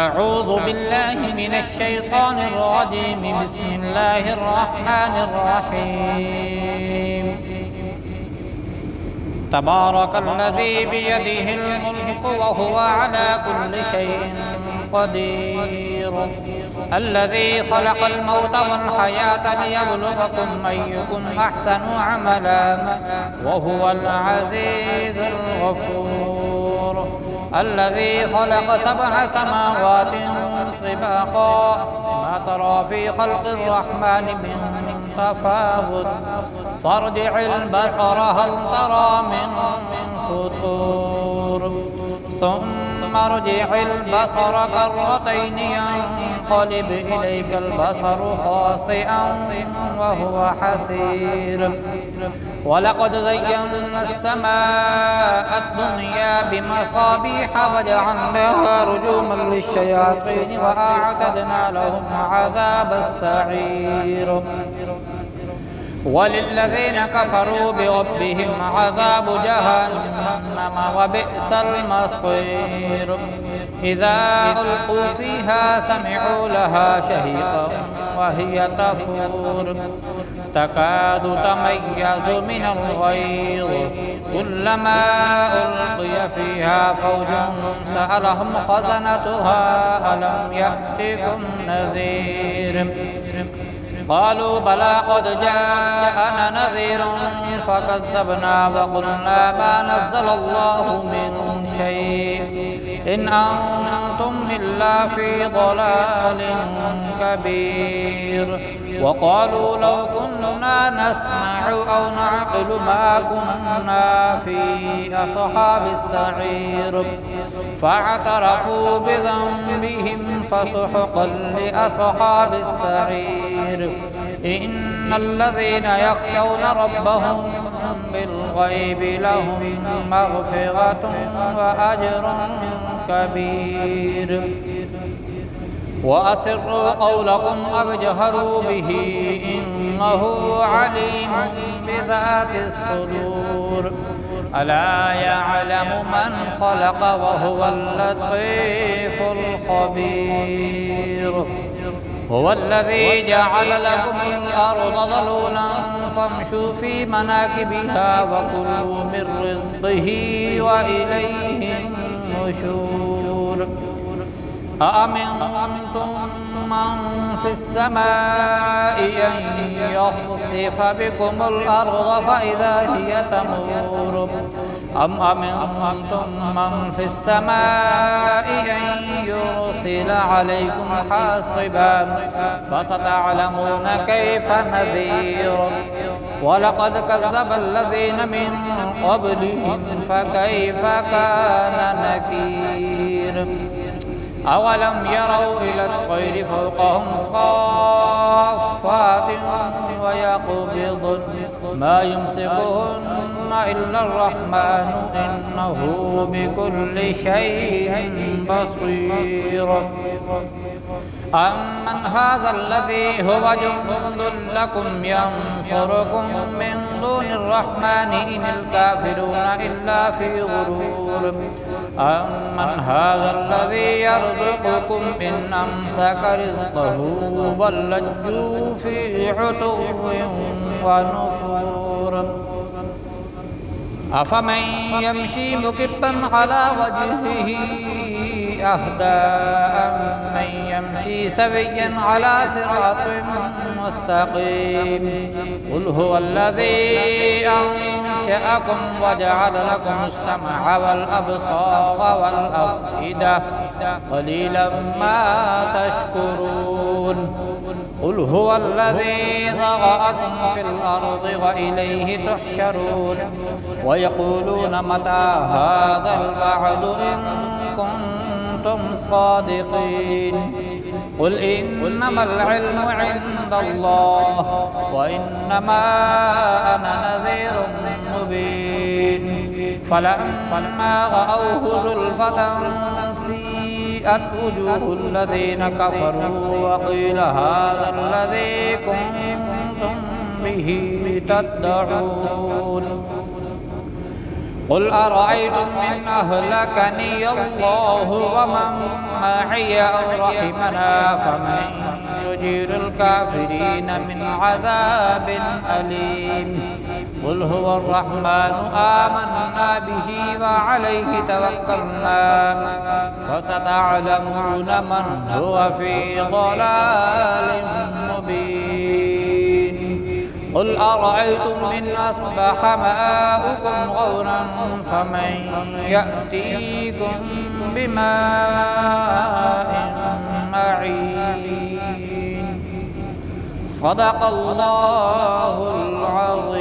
أعوذ بالله من الشيطان الرجيم. بسم الله الرحمن الرحيم. تبارك الذي بيده الملك وهو على كل شيء قدير. الذي خلق الموت والحياة ليبلوكم أيكم أحسن عملا وهو العزيز الغفور. الذي خلق 7 سماوات طباقا ما ترى في خلق الرحمن من تفاوت فارجع البصر هل ترى من فطور ثم ارجع البصر كرتين ينقلب إليك البصر خاسئا وهو حسير. ولقد زينا السماء الدنيا بمصابيح وجعلناها رجوما للشياطين وأعتدنا لهم عذاب السعير. وللذين كفروا بربهم عذاب جهنم وبئس المصير. إذا ألقوا فيها سمعوا لها شهيقا وهي تفور تكاد تميز من الغيظ كلما ألقي فيها فوج سألهم خزنتها ألم يأتكم نذير قالوا بلى قد جاءنا نذير فكذبنا وقلنا ما نزل الله من شيء إن أنتم إلا في ضلال كبير. وقالوا لو كنا نسمع أو نعقل ما كنا في أصحاب السعير فاعترفوا بذنبهم فسحقا لأصحاب السعير. إن الذين يخشون ربهم بالغيب لهم مغفرة وأجر كبير. وأسروا قولكم أو اجهروا به إنه عليم بذات الصدور. ألا يعلم من خلق وهو اللطيف الخبير. هو الذي جعل لكم الأرض ذلولا فامشوا في مناكبها وكلوا من رزقه وإليه النشور. أأمنتم من في السماء أن يخسف بكم الأرض فإذا هي تمور أم أمنتم من في السماء أن يرسل عليكم حاصبا فستعلمون كيف نذير. ولقد كذب الذين من قبلهم فكيف كان نكير. أولم يروا إلى الطير فوقهم صافات ويقبضن ما يمسكهن إلا الرحمن إنه بكل شيء بصير. أمن هذا الذي هو جند لكم ينصركم من دون الرحمن إن الكافرون إلا في غرور. أمن هذا الذي يرزقكم إن أمسك رزقه بل لجوا في عتو ونفور. أفمن يمشي مكبا على وجهه أهدى أمن يمشي سويا على صراط مستقيم. قل هو الذي أنشأكم وجعل لكم السمع والأبصار والأفئدة قليلا ما تشكرون. قل هو الذي ذرأكم في الأرض وإليه تحشرون. ويقولون متى هذا الوعد إن كنتم صادقين. قل إنما العلم عند الله وإنما أنا نذير مبين. فلما رأوه زلفة سيئت وجوه الذين كفروا وقيل هذا الذي كنتم به تدعون. قل أرأيتم إن أهلكني الله ومن معي أو رحمنا فمن يجير الكافرين من عذاب أليم قل هو الرحمن آمنا به وعليه توكلنا فستعلمون من هو في ضلال مبين قل أرأيتم إن أصبح ماؤكم غورا فمن يأتيكم بماء معين صدق الله العظيم.